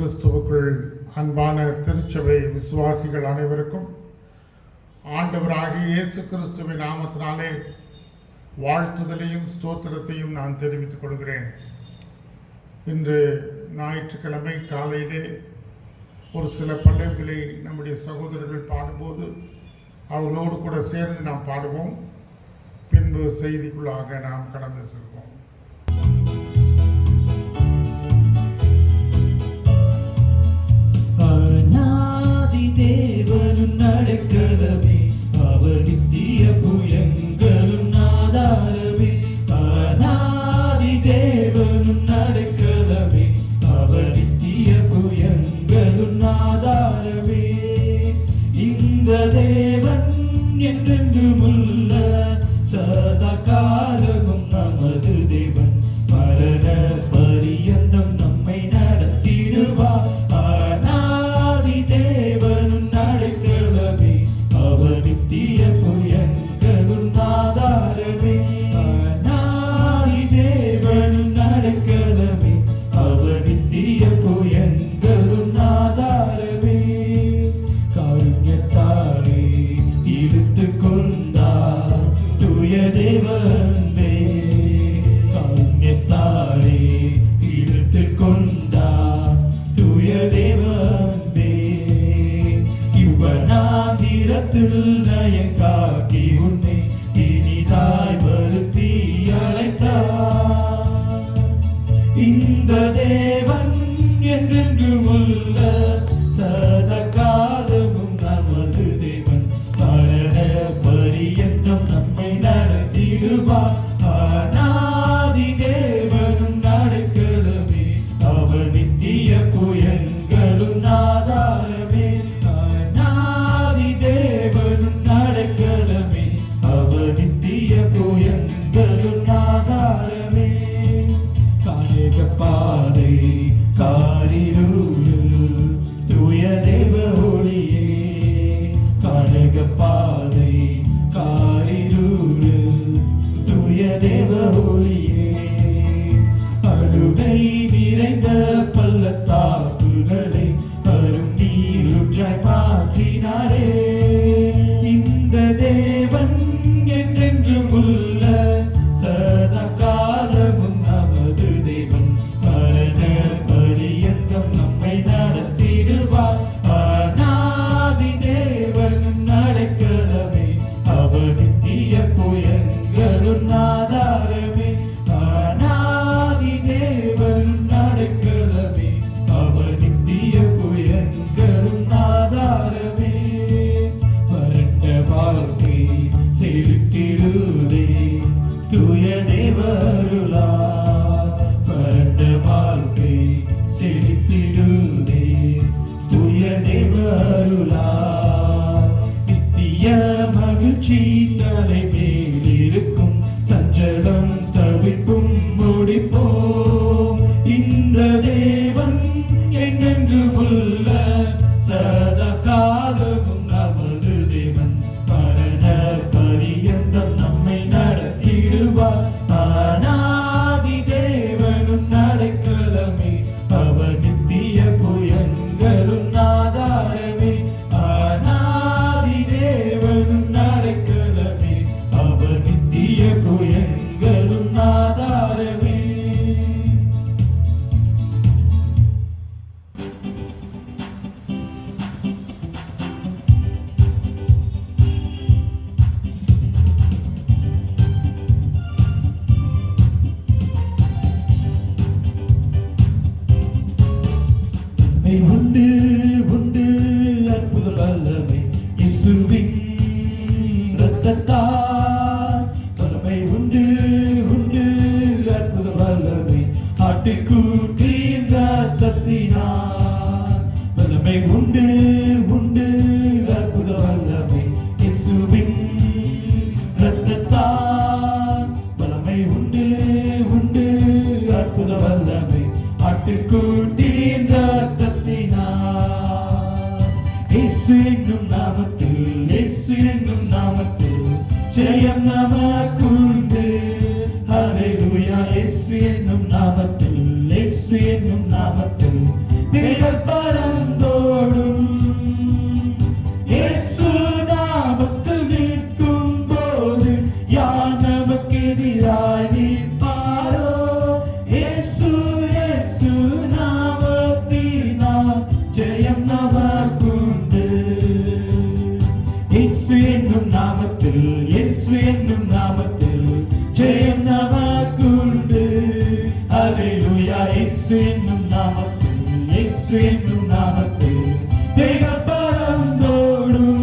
கிறிஸ்துவுக்குள் அன்பான திருச்சபை விசுவாசிகள் அனைவருக்கும் ஆண்டவராகிய இயேசு கிறிஸ்துவின் நாமத்தினாலே வாழ்த்துதலையும் ஸ்தோத்திரத்தையும் நான் தெரிவித்துக் கொள்கிறேன். இன்று ஞாயிற்றுக்கிழமை காலையிலே ஒரு சில பல்லவிகளை நம்முடைய சகோதரர்கள் பாடும்போது அவர்களோடு கூட சேர்ந்து நாம் பாடுவோம். பின்பு செய்திக்குள்ளாக நாம் கடந்து செல்வோம். தேவனும் நடக்கலவே அவர் நித்திய புயங்களும் ஆதாரமே. அநாதி தேவனும் நடக்கலவே அவர் நித்திய புயங்களும் ஆதாரமே. இந்த தேவன் என்றென்றும் உள்ள சதா காலமும் நமது தேவன் மரண பரியந்தம் நம்மை நடத்திடுவார். நயங்காக்கி உன்னை இனிதாய் வருத்தி அழைத்தார். இந்த தேவன் என்றென்றும் உள்ள சதா காலமும் நமது தேவன் மரண பரியந்தம் நம்மை நடத்திடுவார். அநாதி தேவனும் நடக்கலவே அவர் நித்திய புயங்களும் ஆதாரமே. பாதை காரிருளில் தூய தேவ ஒளியே. கனக பாதை காரிருளில் தூய தேவ ஒளியே. அழுகை நிறைந்த பள்ளத்தாக்குகளை அரும் நீருற்றாய் மாற்றினாரே. இந்த தேவன் என்றென்றும் உள்ள சதா காலமும் நமது தேவன் மரண பரியந்தம் நம்மை நடத்திடுவார். அநாதி தேவனும் நடக்கலவே அவர் நித்திய புயங்களும் ஆதாரமே. அநாதி தேவனும் நடக்கலவே அவர் நித்திய புயங்களும் ஆதாரமே. வறண்ட வாழ்க்கை செலுத்திடுதே தூய தேவருளா. வறண்ட வாழ்க்கை செலுத்திடுதே தூய தேவருளா. நித்திய மகிழ்ச்சி தலை மேல் இருக்கும் சஞ்சலம் தவிப்பும் முடிப்போம். இந்த தேவன் என்றென்றும் உள்ள சதா காலமும் நமது தேவன் மரண பரியந்தம் நம்மை நடத்திடுவார். அநாதி தேவனும் நடக்கலமே அவர் நித்திய புயங்களும் ஆதாரமே. அநாதி தேவனும் நடக்கலமே அவர் நித்திய புயங்களும் ஆதாரமே. உண்டு உண்டு அற்புத வல்லமை இயேசுவின் இரத்தத்தால். வல்லமை உண்டு உண்டு அற்புத வல்லமை ஆட்டுக்குட்டியின் இரத்தத்தினால். வல்லமை உண்டு உண்டு அற்புத வல்லமை இயேசுவின் இரத்தத்தால். வல்லமை உண்டு உண்டு அற்புத வல்லமை ஆட்டுக்குட்டியின் இரத்தத்தினால். இயேசு என்னும் நாமத்தில் இயேசு என்னும் நாமத்தில் ஜெயம் நமக்குண்டு. ஹல்லேலூயா. இயேசு என்னும் நாமத்தில் இயேசு என்னும் நாமத்தில் இயேசு என்னும் நாமத்தில் தேவன் பறந்தோடும்.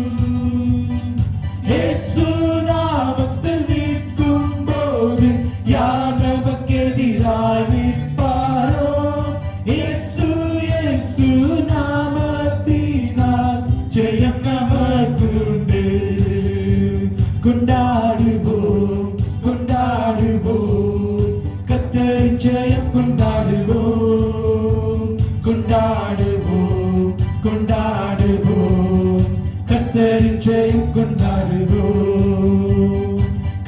இயேசு நாமத்தில் நிற்கும் போது யார் நமக்கு எதிராய் நிற்பாரோ? இயேசு இயேசு நாமத்தினால் ஜெயம் நமக்குண்டு. கொண்டாடுவோம் கொண்டாடுவோம் கர்த்தரின் ஜெயம் கொண்டாடுவோம். கொண்டாடுவோம் கொண்டாடுவோம் கர்த்தரின் ஜெயம் கொண்டாடுவோம்.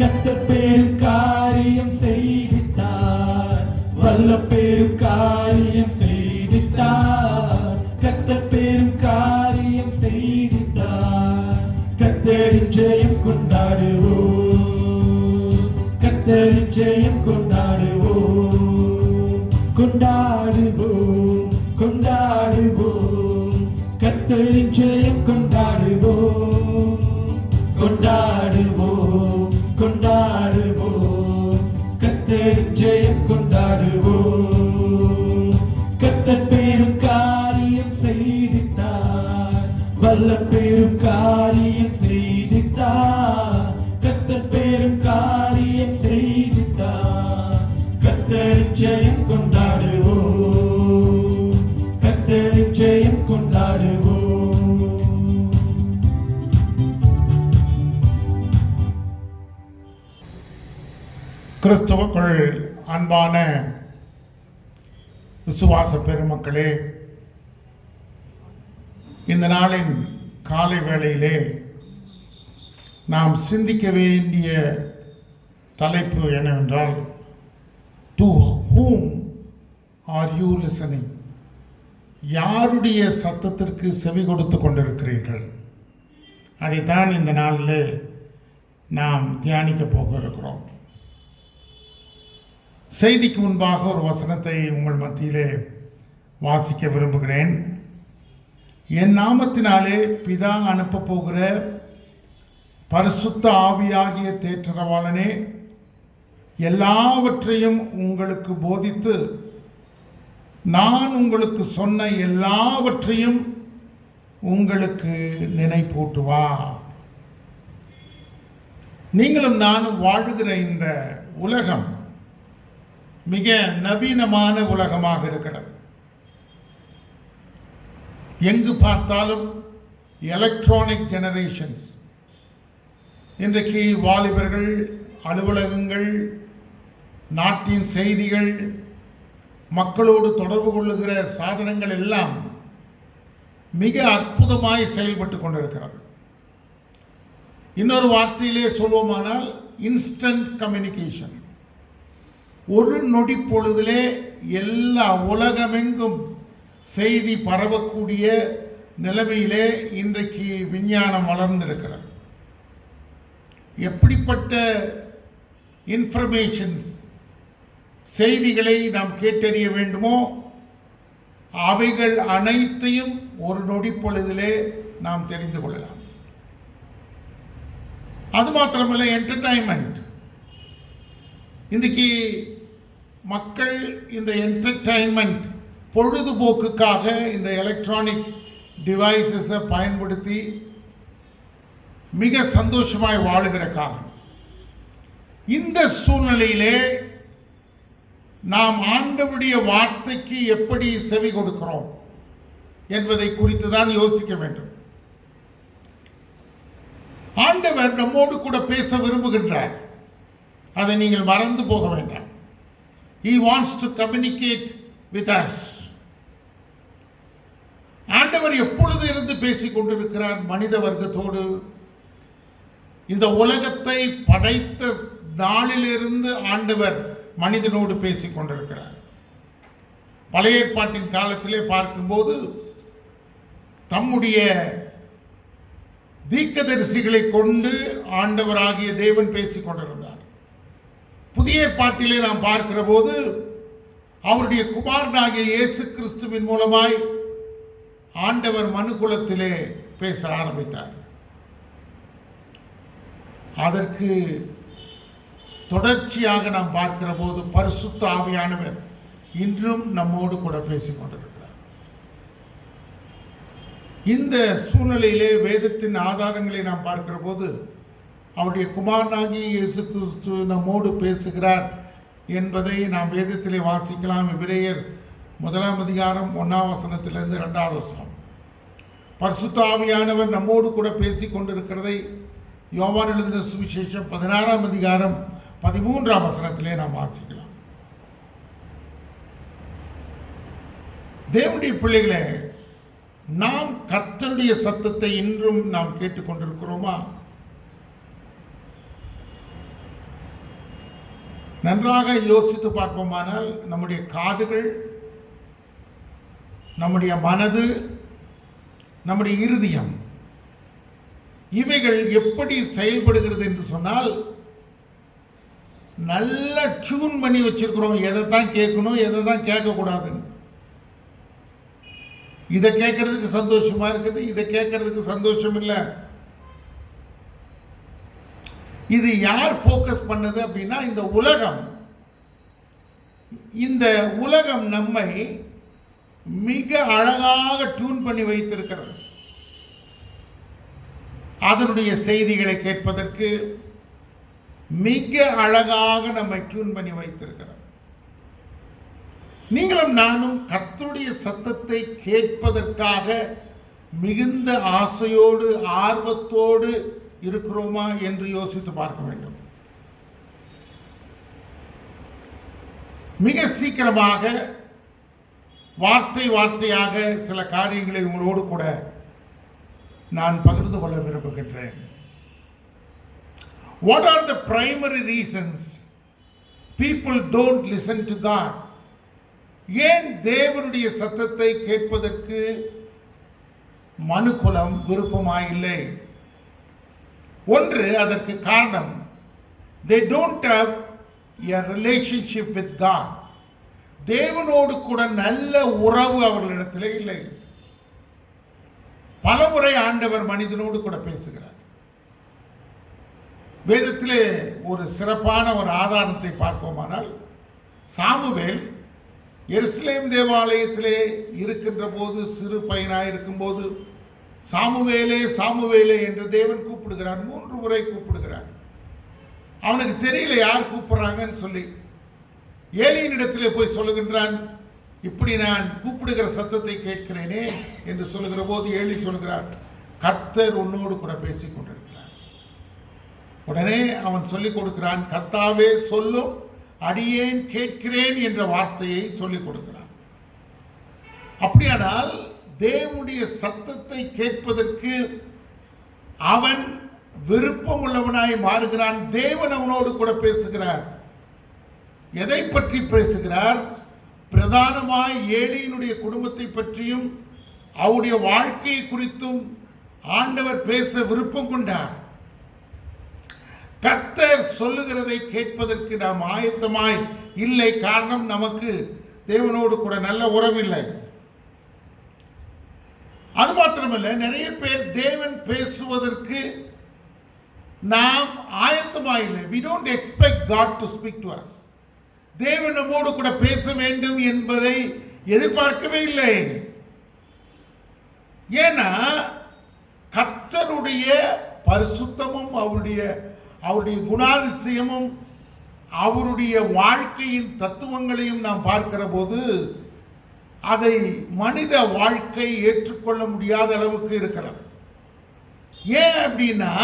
கர்த்தர் பெரும் காரியம் செய்திட்டார், வல்ல பெரும் காரியம் செய்திட்டார். கர்த்தர் பெரும் காரியம் செய்திட்டார். கர்த்தரின் ஜெயம் கொண்டாடுவோம். கர்த்தரின் ஜெயம் கொண்டாடுவோம். கொண்டாடுவோம் கொண்டாடுவோம் கர்த்தரின் ஜெயம் கொண்டாடுவோம். கொண்டாடுவோம் கொண்டாடுவோம் கர்த்தரின் ஜெயம் கொண்டாடுவோம். கர்த்தர் பெரும் காரியம் செய்திட்டார், வல்ல பெரும் காரியம் செய்திட்டார். கர்த்தர் பெரும் காரியம் செய்திட்டார். கர்த்தரின் ஜெயம் கொண்டாடுவோம். கர்த்தரின் ஜெயம் கொண்டாடுவோம். கிறிஸ்துவுக்குள் அன்பான விசுவாச பெருமக்களே, இந்த நாளின் காலை வேளையிலே நாம் சிந்திக்க வேண்டிய தலைப்பு என்னவென்றால், to whom are you listening? யாருடைய சத்தத்திற்கு செவி கொடுத்து கொண்டிருக்கிறீர்கள்? அதைத்தான் இந்த நாளில் நாம் தியானிக்க போக இருக்கிறோம். செய்திக்கு முன்பாக ஒரு வசனத்தை உங்கள் மத்தியிலே வாசிக்க விரும்புகிறேன். என் நாமத்தினாலே பிதா அனுப்ப போகிற பரிசுத்த ஆவியாகிய தேற்றரவாளனே எல்லாவற்றையும் உங்களுக்கு போதித்து நான் உங்களுக்கு சொன்ன எல்லாவற்றையும் உங்களுக்கு நினைப்பூட்டுவார். நீங்களும் நானும் வாழுகிற இந்த உலகம் மிக நவீனமான உலகமாக இருக்கிறது. எங்கு பார்த்தாலும் எலக்ட்ரானிக் ஜெனரேஷன்ஸ். இன்றைக்கு வாலிபர்கள், அலுவலகங்கள், நாட்டின் செய்திகள், மக்களோடு தொடர்பு கொள்ளுகிற சாதனங்கள் எல்லாம் மிக அற்புதமாய் செயல்பட்டு கொண்டிருக்கிறது. இன்னொரு வார்த்தையிலே சொல்வோமானால் இன்ஸ்டன்ட் கம்யூனிகேஷன். ஒரு நொடி பொழுதிலே எல்லா உலகமெங்கும் செய்தி பரவக்கூடிய நிலைமையிலே இன்றைக்கு விஞ்ஞானம் வளர்ந்திருக்கிறது. எப்படிப்பட்ட இன்ஃபர்மேஷன்ஸ், செய்திகளை நாம் கேட்டறிய வேண்டுமோ அவைகள் அனைத்தையும் ஒரு நொடி பொழுதிலே நாம் தெரிந்து கொள்ளலாம். அது மாத்திரமல்ல, என்டர்டைன்மெண்ட். இன்றைக்கு மக்கள் இந்த என்டர்டைன்மெண்ட், பொழுதுபோக்குக்காக இந்த எலக்ட்ரானிக் டிவைசஸை பயன்படுத்தி மிக சந்தோஷமாய் வாழுகிற காலம். இந்த சூழ்நிலையிலே நாம் ஆண்டவருடைய வார்த்தைக்கு எப்படி செவி கொடுக்கிறோம் என்பதை குறித்து தான் யோசிக்க வேண்டும். ஆண்டவர் நம்மோடு கூட பேச விரும்புகின்றார். அதை நீங்கள் மறந்து போக வேண்டாம். He wants to communicate with us. ஆண்டவர் எப்பொழுது இருந்து பேசிக் கொண்டிருக்கிறார் மனித வர்க்கத்தோடு? இந்த உலகத்தை படைத்த நாளிலிருந்து ஆண்டவர் மனிதனோடு பேசிக் கொண்டிருக்கிறார். பழைய ஏற்பாட்டின் காலத்திலே பார்க்கும்போது தம்முடைய தீர்க்கதரிசிகளை கொண்டு ஆண்டவராகிய தேவன் பேசிக் கொண்டிருந்தார். புதிய ஏற்பாட்டிலே நாம் பார்க்கிற போது அவருடைய குமாரனாகிய இயேசு கிறிஸ்துவின் மூலமாய் ஆண்டவர் மனுக்குலத்திலே பேச ஆரம்பித்தார். அதற்கு தொடர்ச்சியாக நாம் பார்க்கிற போது பரிசுத்த ஆவியானவர் இன்றும் நம்மோடு கூட பேசிக் கொண்டிருக்கிறார். இந்த சூழ்நிலையிலே வேதத்தின் ஆதாரங்களை நாம் பார்க்கிற போது அவருடைய குமாரனாகிய இயேசு கிறிஸ்து நம்மோடு பேசுகிறார் என்பதை நாம் வேதத்திலே வாசிக்கலாம். எபிரேயர் 1 2 பரிசுத்த ஆவியானவர் நம்மோடு கூட பேசிக் கொண்டிருக்கிறதை யோவான் எழுதின சுவிசேஷம் 16 நாம் வாசிக்கலாம். தேவனுடைய பிள்ளைகளே, நாம் கர்த்தருடைய சத்தத்தை இன்றும் நாம் கேட்டுக்கொண்டிருக்கிறோமா? நன்றாக யோசித்து பார்ப்போமானால் நம்முடைய காதுகள், நம்முடைய மனது, நம்முடைய இருதயம் இவைகள் எப்படி செயல்படுகிறது என்று சொன்னால், நல்ல டியூன் பண்ணி வச்சிருக்கிறோம். எதை தான் கேட்கணும், எதை தான் கேட்கக்கூடாதுன்னு. இதை கேட்கறதுக்கு சந்தோஷமா இருக்குது, இதை கேட்கறதுக்கு சந்தோஷம் இல்லை. இது யார் ஃபோக்கஸ் பண்ணது அப்படின்னா இந்த உலகம். இந்த உலகம் நம்மை மிக அழகாக டியூன் பண்ணி வைத்திருக்கிறது. அதனுடைய செய்திகளை கேட்பதற்கு மிக அழகாக நம்மை டியூன் பண்ணி வைத்திருக்கிறது. நீங்களும் நானும் கர்த்தருடைய சத்தத்தை கேட்பதற்காக மிகுந்த ஆசையோடு ஆர்வத்தோடு இருக்கிறோமா என்று யோசித்து பார்க்க வேண்டும். மிக சீக்கிரமாக வார்த்தையாக சில காரியங்களை உங்களோடு கூட நான் பகிர்ந்து கொள்ள விரும்புகின்றேன். What are the primary reasons people don't listen to God? ஏன் தேவனுடைய சத்தத்தை கேட்பதற்கு மனுக்குலம் விருப்பமாயில்லை? ஒன்று, அதற்கு காரணம் they don't have a relationship with God. தேவனோடு கூட நல்ல உறவு அவர்களிடத்திலே இல்லை. பலமுறை ஆண்டவர் மனிதனோடு கூட பேசுகிறார். வேதத்திலே ஒரு சிறப்பான ஒரு ஆதாரத்தை பார்ப்போமானால், சாமுவேல் எருசலேம் தேவாலயத்திலே இருக்கின்ற போது, சிறு பையனாய் இருக்கும்போது, சாமுவேலே சாமுவேலே என்று தேவன் கூப்பிடுகிறார். 3 முறை கூப்பிடுகிறார். அவனுக்கு தெரியல யார் கூப்பிடுறாங்கன்னு சொல்லி. ஏலியினிடத்திலே போய் சொல்லுகின்றான், இப்படி நான் கூப்பிடுகிற சத்தத்தை கேட்கிறேனே என்று சொல்லுகிற போது ஏலி சொல்கிறார், கர்த்தர் உன்னோடு கூட பேசிக் கொண்டிருக்கிறார். உடனே அவன் சொல்லிக் கொடுக்கிறான், கர்த்தாவே சொல்லும், அடியேன் கேட்கிறேன் என்ற வார்த்தையை சொல்லிக் கொடுக்கிறான். அப்படியானால் தேவனுடைய சத்தத்தை கேட்பதற்கு அவன் விருப்பம் உள்ளவனாய் மாறுகிறான். தேவன் அவனோடு கூட பேசுகிறார். எதை பற்றி பேசுகிறார்? பிரதானமாய் ஏலியினுடைய குடும்பத்தை பற்றியும் அவருடைய வாழ்க்கையை குறித்தும் ஆண்டவர் பேச விருப்பம் கொண்டார். கர்த்தர் சொல்லுகிறதை கேட்பதற்கு நாம் ஆயத்தமாய் இல்லை. காரணம், நமக்கு தேவனோடு கூட நல்ல உறவில்லை. அது மாத்திரமல்ல, நிறைய பேர் தேவன் பேசுவதற்கு நாம் ஆயத்தமாயில்லை. we don't expect God to speak to us. தேவன் நம்மோடு கூட பேச வேண்டும் என்பதை எதிர்பார்க்கவே இல்லை. ஏன்னா கர்த்தருடைய பரிசுத்தமும் அவருடைய குணாதிசயமும் அவருடைய வாழ்க்கையின் தத்துவங்களையும் நாம் பார்க்கிற போது அதை மனித வாழ்க்கை ஏற்றுக்கொள்ள முடியாத அளவுக்கு இருக்கிறது. ஏன் அப்படின்னா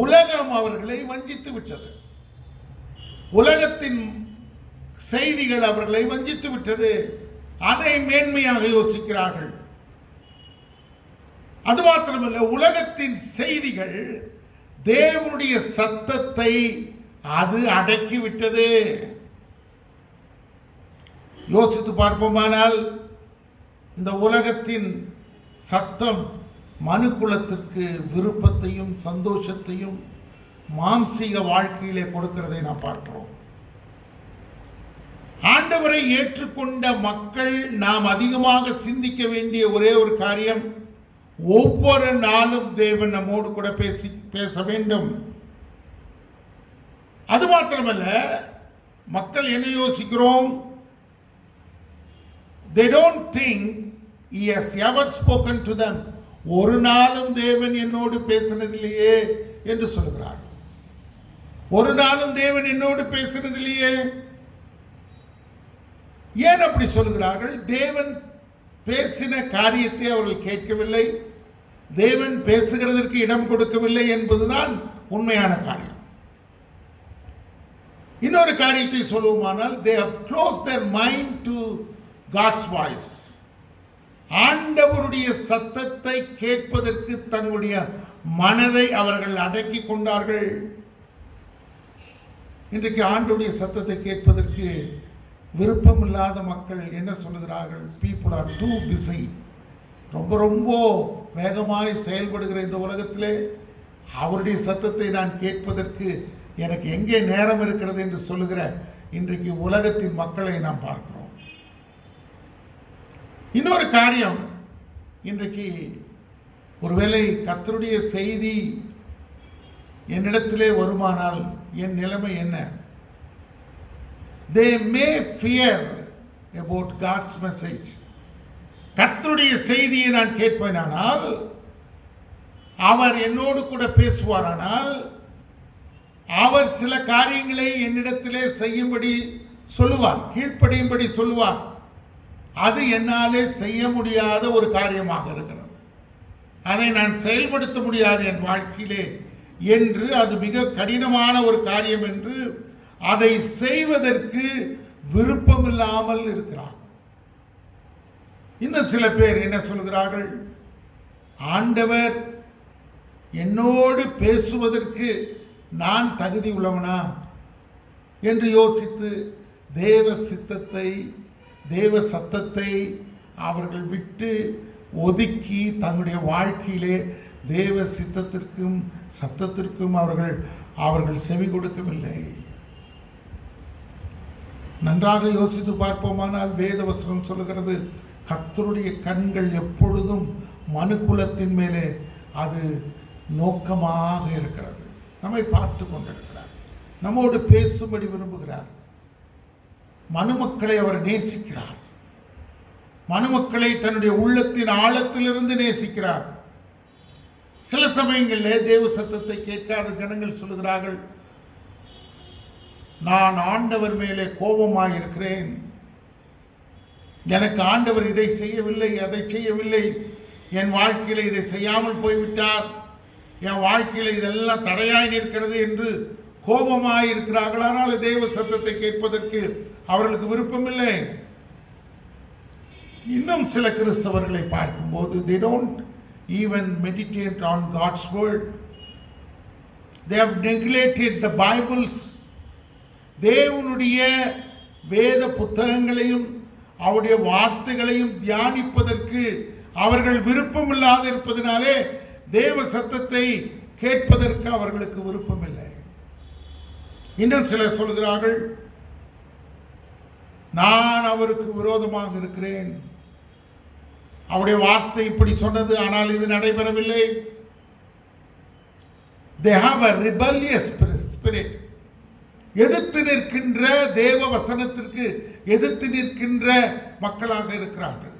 உலகம் அவர்களை வஞ்சித்து விட்டது. உலகத்தின் செய்திகள் அவர்களை வஞ்சித்து விட்டது. அதை மேன்மையாக யோசிக்கிறார்கள். அது மாத்திரமல்ல, உலகத்தின் செய்திகள் தேவனுடைய சத்தத்தை அது அடக்கிவிட்டது. யோசித்து பார்ப்போமானால் இந்த உலகத்தின் சத்தம் மனுக்குலத்திற்கு விருப்பத்தையும் சந்தோஷத்தையும் மாம்சீக வாழ்க்கையிலே கொடுக்கிறதை நாம் பார்க்கிறோம். ஆண்டவரை ஏற்றுக்கொண்ட மக்கள் நாம் அதிகமாக சிந்திக்க வேண்டிய ஒரே ஒரு காரியம், ஒவ்வொரு நாளும் தேவன் நம்மோடு கூட பேச வேண்டும். அது மாத்திரமல்ல, மக்கள் என்ன யோசிக்கிறோம்? They don't think he has ever spoken to them. ஒரு நாளும் தேவன் என்னோடு பேசினதில்லையே என்று சொல்கிறார்கள். ஒரு நாளும் தேவன் என்னோடு பேசினதில்லையே. ஏன் அப்படி சொல்கிறார்கள்? தேவன் பேசின காரியத்தை அவர்கள் கேட்கவில்லை, தேவன் பேசுகிறதற்கு இடம் கொடுக்கவில்லை என்பதுதான் உண்மையான காரியம். இன்னொரு காரியத்தை சொல்லுவோமானால், they have closed their mind to God's voice. ஆண்டவருடைய சத்தத்தை கேட்பதற்கு தங்களுடைய மனதை அவர்கள் அடக்கி கொண்டார்கள். இன்றைக்கு ஆண்டவருடைய சத்தத்தை கேட்பதற்கு விருப்பமில்லாத மக்கள் என்ன சொல்லுகிறார்கள்? people are too busy. ரொம்ப வேகமாய் செயல்படுகிற இந்த உலகத்திலே அவருடைய சத்தத்தை நான் கேட்பதற்கு எனக்கு எங்கே நேரம் இருக்கிறது என்று சொல்லுகிற இன்றைக்கு உலகத்தின் மக்களை நாம் பார்க்கிறோம். இன்னொரு காரியம், இன்றைக்கு ஒருவேளை கர்த்தருடைய செய்தி என்னிடத்திலே வருமானால் என் நிலைமை என்ன? they may fear about God's message. கர்த்தருடைய செய்தியை நான் கேட்பேனானால், அவர் என்னோடு கூட பேசுவாரானால், அவர் சில காரியங்களை என்னிடத்திலே செய்யும்படி சொல்லுவார், கீழ்ப்படியும்படி சொல்லுவார். அது என்னாலே செய்ய முடியாத ஒரு காரியமாக இருக்கிறது, அதை நான் செயல்படுத்த முடியாது என் வாழ்க்கையிலே என்று, அது மிக கடினமான ஒரு காரியம் என்று அதை செய்வதற்கு விருப்பமில்லாமல் இருக்கிறார். இன்னும் சில பேர் என்ன சொல்கிறார்கள்? ஆண்டவர் என்னோடு பேசுவதற்கு நான் தகுதி உள்ளவனா என்று யோசித்து தேவ சித்தத்தை, தேவ சத்தத்தை அவர்கள் விட்டு ஒதுக்கி தங்களுடைய வாழ்க்கையிலே தேவ சித்தத்திற்கும் சத்தத்திற்கும் அவர்கள் செவி கொடுக்கவில்லை. நன்றாக யோசித்து பார்ப்போமானால், வேத வசனம் சொல்லுகிறது, கர்த்தருடைய கண்கள் எப்பொழுதும் மனுக்குலத்தின் மேலே அது நோக்கமாக இருக்கிறது. நம்மை பார்த்து கொண்டிருக்கிறார், நம்மோடு பேசும்படி விரும்புகிறார். மனுமக்களை அவர் நேசிக்கிறார், மனுமக்களை தன்னுடைய உள்ளத்தின் ஆழத்திலிருந்து நேசிக்கிறார். சில சமயங்களில் தேவ சத்தத்தை கேட்காத ஜனங்கள் சொல்லுகிறார்கள், நான் ஆண்டவர் மேலே கோபமாக இருக்கிறேன், எனக்கு ஆண்டவர் இதை செய்யவில்லை, அதை செய்யவில்லை, என் வாழ்க்கையில் இதை செய்யாமல் போய்விட்டார், என் வாழ்க்கையில் இதெல்லாம் தடையாய் நிற்கிறது என்று கோபமாய் இருக்கிறார்கள். ஆனால் தேவ சத்தத்தை கேட்பதற்கு அவர்களுக்கு விருப்பமில்லை. இன்னும் சில கிறிஸ்தவர்களை பார்க்கும்போது, they don't even meditate on God's word. They have neglected the Bibles. தேவனுடைய வேத புத்தகங்களையும் அவருடைய வார்த்தைகளையும் தியானிப்பதற்கு அவர்கள் விருப்பமில்லாத இருப்பதனாலே தேவ சத்தத்தை கேட்பதற்கு அவர்களுக்கு விருப்பமில்லை. இன்னும் சிலர் சொல்கிறார்கள், நான் அவருக்கு விரோதமாக இருக்கிறேன், அவருடைய வார்த்தை இப்படி சொன்னது, ஆனால் இது நடைபெறவில்லை. They have a rebellious spirit. எதிர்த்து நிற்கின்ற தேவ வசனத்திற்கு எதிர்த்து நிற்கின்ற மக்களாக இருக்கிறார்கள்.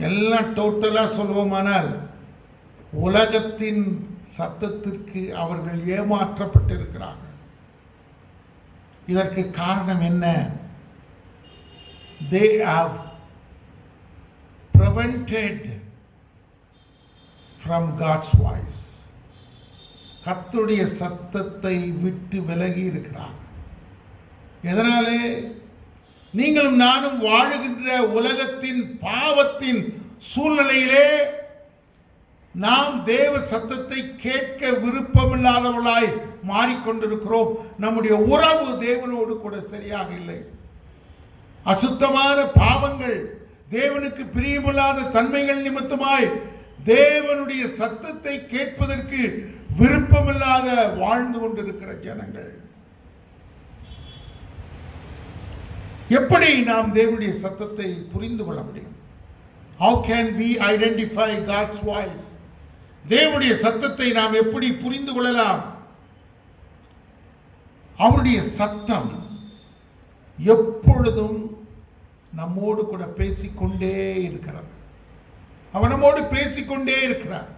எல்லாம் டோட்டலா சொல்வோமானால், உலகத்தின் சத்தத்திற்கு அவர்கள் ஏமாற்றப்பட்டிருக்கிறார்கள். இதற்கு காரணம் என்ன? They have prevented from God's voice. கர்த்தருடைய சத்தத்தை விட்டு விலகி இருக்கிறார். எதனாலே? நீங்களும் நானும் வாழுகின்ற உலகத்தின் பாவத்தின் சூழ்நிலையிலே நாம் தேவ சத்தத்தை கேட்க விருப்பமில்லாதவர்களாய் மாறிக்கொண்டிருக்கிறோம். நம்முடைய உறவு தேவனோடு கூட சரியாக இல்லை. அசுத்தமான பாவங்கள், தேவனுக்கு பிரியமில்லாத தன்மைகள் நிமித்தமாய் தேவனுடைய சத்தத்தை கேட்பதற்கு விருப்பமில்லாத வாழ்ந்து கொண்டிருக்கிற ஜனங்கள். எப்படி நாம் தேவனுடைய சத்தத்தை புரிந்து கொள்ள முடியும்? How can we identify God's voice? தேவனுடைய சத்தத்தை நாம் எப்படி புரிந்து கொள்ளலாம்? அவருடைய சத்தம் எப்பொழுதும் நம்மோடு கூட பேசிக்கொண்டே இருக்கிறது. அவர் நம்மோடு பேசிக்கொண்டே இருக்கிறார்.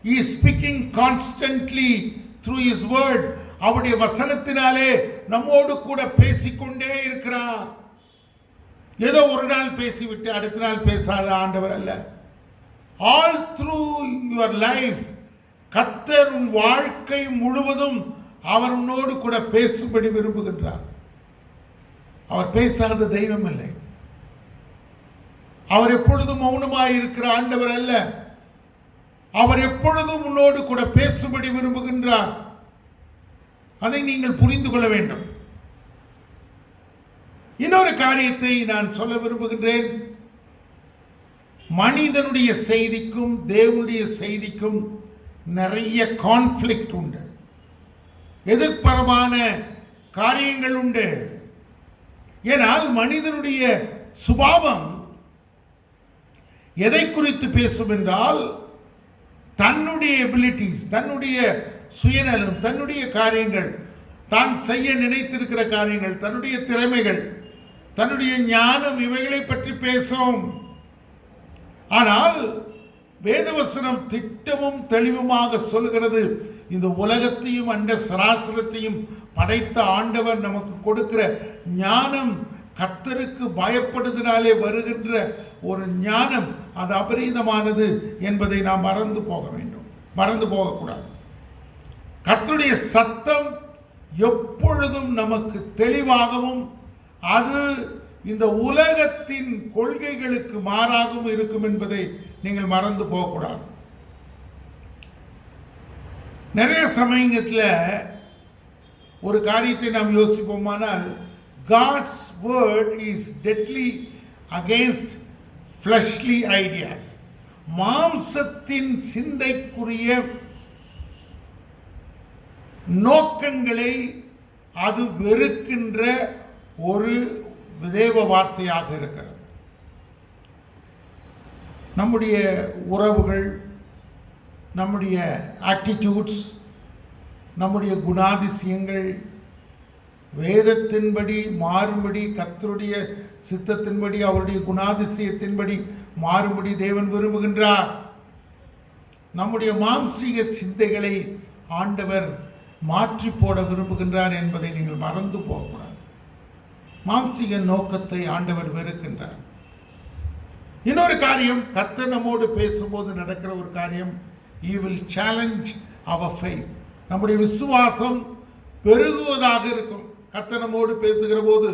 He is speaking constantly through his word. அவருடைய வசனத்தினாலே நம்மோடு கூட பேசிக்கொண்டே இருக்கிறார். ஏதோ ஒரு நாள் பேசிவிட்டு அடுத்த நாள் பேசாத ஆண்டவர் அல்ல. All through your life, கர்த்தர் உன் வாழ்க்கை முழுவதும் அவர் உன்னோடு கூட பேசும்படி விரும்புகின்றார். அவர் பேசாத தெய்வம் இல்லை. அவர் எப்பொழுதும் மௌனமாய் இருக்கிற ஆண்டவர் அல்ல. அவர் எப்பொழுதும் உன்னோடு கூட பேசும்படி விரும்புகின்றார். அதை நீங்கள் புரிந்து கொள்ள வேண்டும். இன்னொரு காரியத்தை நான் சொல்ல விரும்புகின்றேன். மனிதனுடைய செய்திக்கும் தேவனுடைய செய்திக்கும் நிறைய கான்ஃப்ளிக்ட் உண்டு, எதிர்பரமான காரியங்கள் உண்டு. ஏனால் மனிதனுடைய சுபாவம் எதை குறித்து பேசும் என்றால், தன்னுடைய எபிலிட்டிஸ், தன்னுடைய சுயநலம், தன்னுடைய காரியங்கள், தான் செய்ய நினைத்திருக்கிற காரியங்கள், தன்னுடைய திறமைகள், தன்னுடைய ஞானம், இவைகளை பற்றி பேசும். ஆனால் வேதவசனம் திட்டமும் தெளிவுமாக சொல்கிறது, இந்த உலகத்தையும் அண்ட சராசரத்தையும் படைத்த ஆண்டவர் நமக்கு கொடுக்கிற ஞானம் கர்த்தருக்கு பயப்படுவதனாலே வருகின்ற ஒரு ஞானம், அது அபரீதமானது என்பதை நாம் மறந்து போக வேண்டும், மறந்து போகக்கூடாது. கர்த்தருடைய சத்தம் எப்பொழுதும் நமக்கு தெளிவாகவும் அது இந்த உலகத்தின் கொள்கைகளுக்கு மாறாகவும் இருக்கும் என்பதை நீங்கள் மறந்து போகக்கூடாது. நிறைய சமயத்தில் ஒரு காரியத்தை நாம் யோசிப்போமானால், God's word is deadly against fleshly ideas. மாம்சத்தின் சிந்தைக்குரிய நோக்கங்களை அது வெறுக்கின்ற ஒரு தேவ வார்த்தையாக இருக்கிறது. நம்முடைய உறவுகள், நம்முடைய ஆட்டிடியூட்ஸ், நம்முடைய குணாதிசயங்கள் வேதத்தின்படி மாறும்படி, கர்த்தருடைய சித்தத்தின்படி, அவருடைய குணாதிசயத்தின்படி மாறும்படி தேவன் விரும்புகின்றார். நம்முடைய மாம்சீக சிந்தைகளை ஆண்டவர் மாற்றி போட விரும்புகின்றார் என்பதை நீங்கள் மறந்து போகக்கூடாது. மாம்சீக நோக்கத்தை ஆண்டவர் வெறுக்கின்றார். இன்னொரு காரியம், கர்த்தர் நம்மோடு பேசும்போது நடக்கிற ஒரு காரியம், he will challenge our faith. நம்முடைய விசுவாசம் பெருகுவதாக இருக்கும். கர்த்தர் நம்மோடு பேசுகிற போது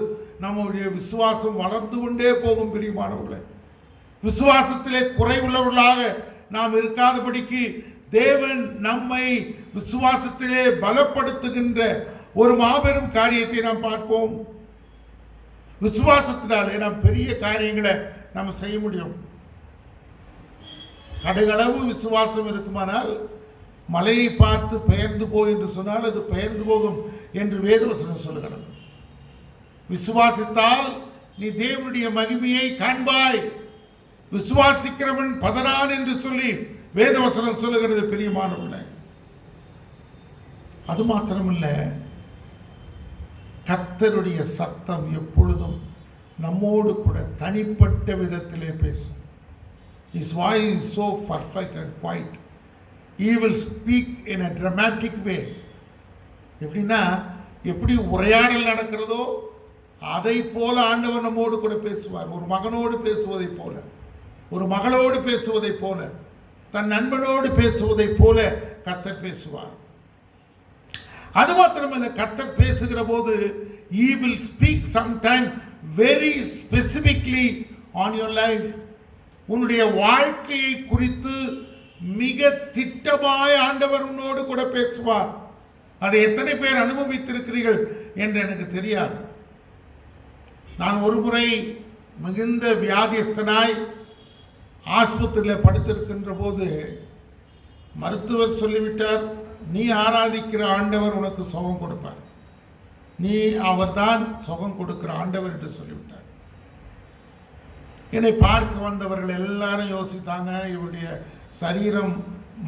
நம்முடைய விசுவாசம் வளர்ந்து கொண்டே போகும். பிரியமானவர்களே, விசுவாசத்திலே குறைவுள்ளவர்களாக நாம் இருக்காதபடிக்கு தேவன் நம்மை விசுவாசத்திலே பலப்படுத்துகின்ற ஒரு மாபெரும் காரியத்தை நாம் பார்ப்போம். விசுவாசத்தினாலே நாம் பெரிய காரியங்களை நாம் செய்ய முடியும். கடுகளவு விசுவாசம் இருக்குமானால் மலையை பார்த்து பெயர்ந்து போ என்று சொன்னால் அது பெயர்ந்து போகும் என்று வேதவசனம் சொல்லுகிறது. விசுவாசித்தால் நீ தேவனுடைய மகிமையை காண்பாய், விசுவாசிக்கிறவன் பதறான் என்று சொல்லி வேதவசனம் சொல்லுகிறது. பிரியமானவர்களே, அது மாத்திரமல்ல, கர்த்தருடைய சத்தம் எப்பொழுதும் நம்மோடு கூட தனிப்பட்ட விதத்திலே பேசும். His voice is so perfect and quiet. He will speak in a dramatic way. எப்படின்னா, எப்படி உரையாடல் நடக்கிறதோ அதை போல ஆண்டவர் நம்மோடு கூட பேசுவார். ஒரு மகனோடு பேசுவதை போல, ஒரு மகளோடு பேசுவதை போல, தன் நண்பனோடு பேசுவதை போல கர்த்தர் பேசுவார். அது மாத்திரமல்ல, கர்த்தர் பேசுகிற போது he will speak sometime very specifically on your life. உன்னுடைய வாழ்க்கையை குறித்து மிக திட்டமாய் ஆண்டவர் உன்னோடு கூட பேசுவார். அதை எத்தனை பேர் அனுபவித்திருக்கிறீர்கள் என்று எனக்கு தெரியாது. நான் ஒரு முறை மிகுந்த வியாதிஸ்தனாய் ஆஸ்பத்திரியில் படுத்திருக்கின்ற போது மருத்துவர் சொல்லிவிட்டார், நீ ஆராதிக்கிற ஆண்டவர் உனக்கு சுகம் கொடுப்பார், நீ அவர்தான் சுகம் கொடுக்கிற ஆண்டவர் என்று சொல்லிவிட்டார். என்னை பார்க்க வந்தவர்கள் எல்லாரும் யோசித்தாங்க, இவருடைய சரீரம்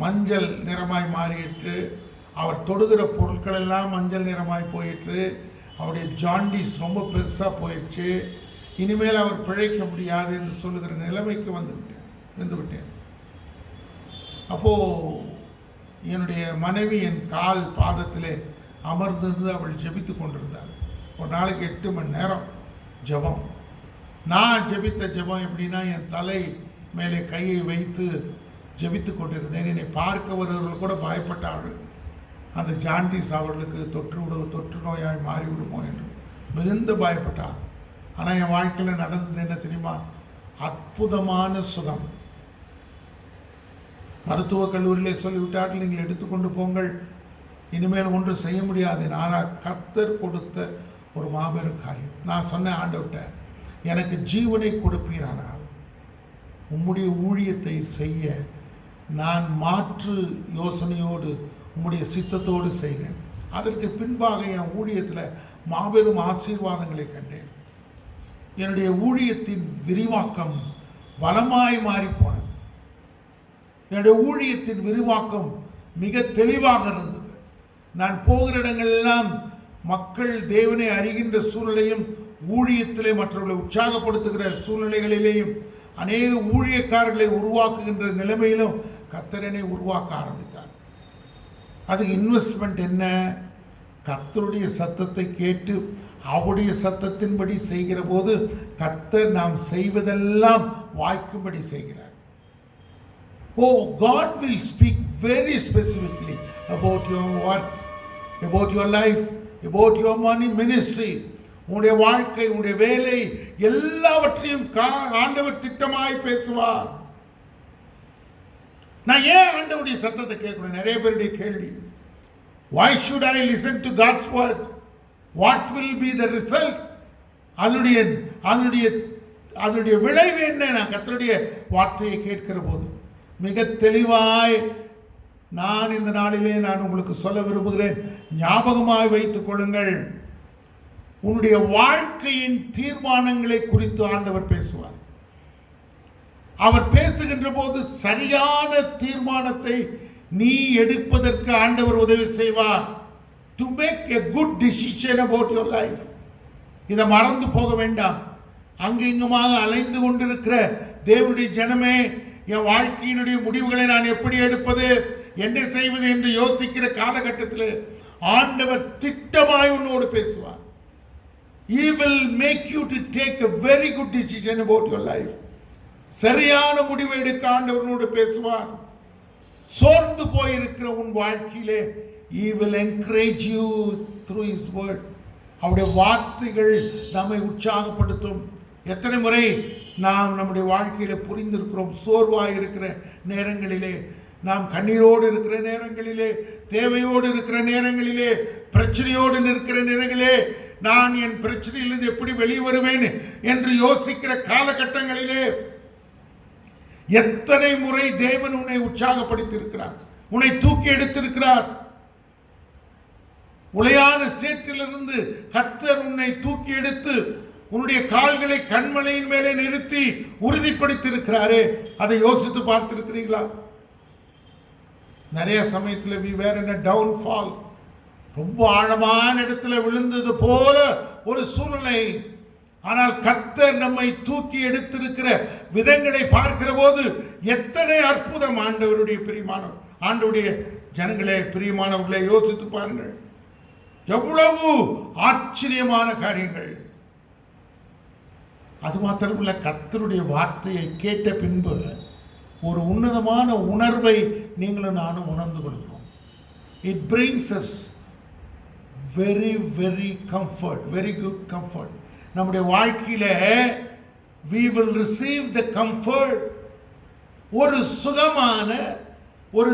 மஞ்சள் நிறமாய் மாறிட்டு, அவர் தொடுகிற பொருட்கள் எல்லாம் மஞ்சள் நிறமாய் போயிட்டு, அவருடைய ஜாண்டிஸ் ரொம்ப பெருசாக போயிடுச்சு, இனிமேல் அவர் பிழைக்க முடியாது என்று சொல்லுகிற நிலைமைக்கு வந்துவிட்டார். இருந்து விட்டேன். அப்போது என்னுடைய மனைவி என் கால் பாதத்திலே அமர்ந்திருந்து அவள் ஜெபித்து கொண்டிருந்தாள். ஒரு நாளைக்கு 8 மணி நேரம் ஜெபம். நான் ஜெபித்த ஜெபம் எப்படின்னா, என் தலை மேலே கையை வைத்து ஜெபித்து கொண்டிருந்தேன். என்னை பார்க்க வருவர்கள் கூட பயப்பட்டார்கள். அந்த ஜாண்டிஸ் அவர்களுக்கு தொற்று நோயாய் மாறிவிடுமோ என்று மிகுந்த பயப்பட்டார். ஆனால் என் வாழ்க்கையில் நடந்தது என்ன தெரியுமா? அற்புதமான சுகம். மருத்துவக் கல்லூரியிலே சொல்லிவிட்டார்கள், நீங்கள் எடுத்துக்கொண்டு போங்கள், இனிமேல் ஒன்றும் செய்ய முடியாது. ஆனால் கர்த்தர் கொடுத்த ஒரு மாபெரும் காரியம். நான் சொன்ன ஆண்டவர்கிட்ட, எனக்கு ஜீவனை கொடுப்பீரானால் உம்முடைய ஊழியத்தை செய்ய நான் மாற்று யோசனையோடு உம்முடைய சித்தத்தோடு செய்வேன். அதற்கு பின்பாக என் ஊழியத்தில் மாபெரும் ஆசீர்வாதங்களை கண்டேன். என்னுடைய ஊழியத்தின் விரிவாக்கம் பலமாய் மாறி போனது. என்னுடைய ஊழியத்தின் விரிவாக்கம் மிக தெளிவாக இருந்தது. நான் போகிற இடங்களெல்லாம் மக்கள் தேவனை அறிகின்ற சூழ்நிலையும், ஊழியத்திலே மற்றவர்களை உற்சாகப்படுத்துகிற சூழ்நிலைகளிலேயும், அநேக ஊழியக்காரர்களை உருவாக்குகின்ற நிலைமையிலும் கர்த்தரனை உருவாக்க ஆரம்பித்தார். அதுக்கு இன்வெஸ்ட்மெண்ட் என்ன? கர்த்தருடைய சத்தத்தை கேட்டு அவருடைய சத்தத்தின்படி செய்கிற போது கர்த்தர் நாம் செய்வதெல்லாம் வாய்க்கும்படி செய்கிறார். Oh, God will speak very specifically about your work, about your life, about your money ministry. உன்னுடைய வாழ்க்கை, உன்னுடைய வேலை எல்லாவற்றையும் ஆண்டவர் திட்டமாய் பேசுவார். நான் ஏன் ஆண்டவருடைய சத்தத்தை கேட்கணும்? நிறைய பேருடைய கேள்வி. Why should I listen to God's word? What will be the result? அதனுடைய விளைவு என்ன? நான் கர்த்தருடைய வார்த்தையை கேட்கிற போது மிக தெளிவாய் நான் இந்த நாளிலே நான் உங்களுக்கு சொல்ல விரும்புகிறேன். ஞாபகமாய் வைத்துக் கொள்ளுங்கள், உன்னுடைய வாழ்க்கையின் தீர்மானங்களை குறித்து ஆண்டவர் பேசுவார். அவர் பேசுகின்ற போது சரியான தீர்மானத்தை நீ எடுப்பதற்கு ஆண்டவர் உதவி செய்வார். To make a good decision about your life. இதை மறந்து போக வேண்டாம். அங்கிங்குமாக அலைந்து கொண்டிருக்கிற தேவனுடைய ஜனமே, என் வாழ்க்கையினுடைய முடிவுகளை நான் எப்படி எடுப்பது, என்ன செய்வது என்று யோசிக்கிற காலகட்டத்தில் ஆண்டவர் திட்டமாய் உன்னோடு பேசுவார். He will make you to take a very good decision about your life. சரியான முடிவை எடுக்க ஆண்டவரோடு பேசுவார். சோர்ந்து போயிருக்கிற உன் வாழ்க்கையிலே He will encourage you through His word. அவருடைய வார்த்தைகள் நம்மை உற்சாகப்படுத்தும். எத்தனை முறை நாம் நம்முடைய வாழ்க்கையில புரிந்திருக்கிறோம். சோர்வாய் இருக்கிற நேரங்களிலே, நாம் கண்ணீரோடு இருக்கிற நேரங்களிலே, தேவையோடு இருக்கிற நேரங்களிலே, பிரச்சனையோடு நிற்கிற நேரங்களிலே, நான் என் பிரச்சனையிலிருந்து எப்படி வெளியே வருவேன் என்று யோசிக்கிற காலகட்டங்களிலே எத்தனை முறை தேவன் உன்னை உற்சாகப்படுத்தி இருக்கிறார், உன்னை தூக்கி எடுத்திருக்கிறார். உளையான சேற்றிலிருந்து கர்த்தர் உன்னை தூக்கி எடுத்து உன்னுடைய கால்களை கண்மலையின் மேலே நிறுத்தி உறுதிப்படுத்தி இருக்கிறாரே, அதை யோசித்து பார்த்திருக்கிறீங்களா? நிறைய சமயத்தில் we were in a downfall, ரொம்ப ஆழமான இடத்துல விழுந்தது போல ஒரு சூழ்நிலை. ஆனால் கர்த்தர் நம்மை தூக்கி எடுத்திருக்கிற விதங்களை பார்க்கிற போது எத்தனை அற்புதம்! ஆண்டவருடைய பிரியமானவர், ஆண்டவருடைய ஜனங்களே, பிரியமானவர்களை யோசித்து பாருங்கள், எவ்வளவு ஆச்சரியமான காரியங்கள். அது மாத்திரமல்ல, கர்த்தருடைய வார்த்தையை கேட்ட பின்பு ஒரு உன்னதமான உணர்வை நீங்களும் நானும் உணர்ந்து கொள்கிறோம். It brings as very very comfort, very good comfort. நம்முடைய வாழ்க்கையில we will receive the comfort, ஒரு சுகமான, ஒரு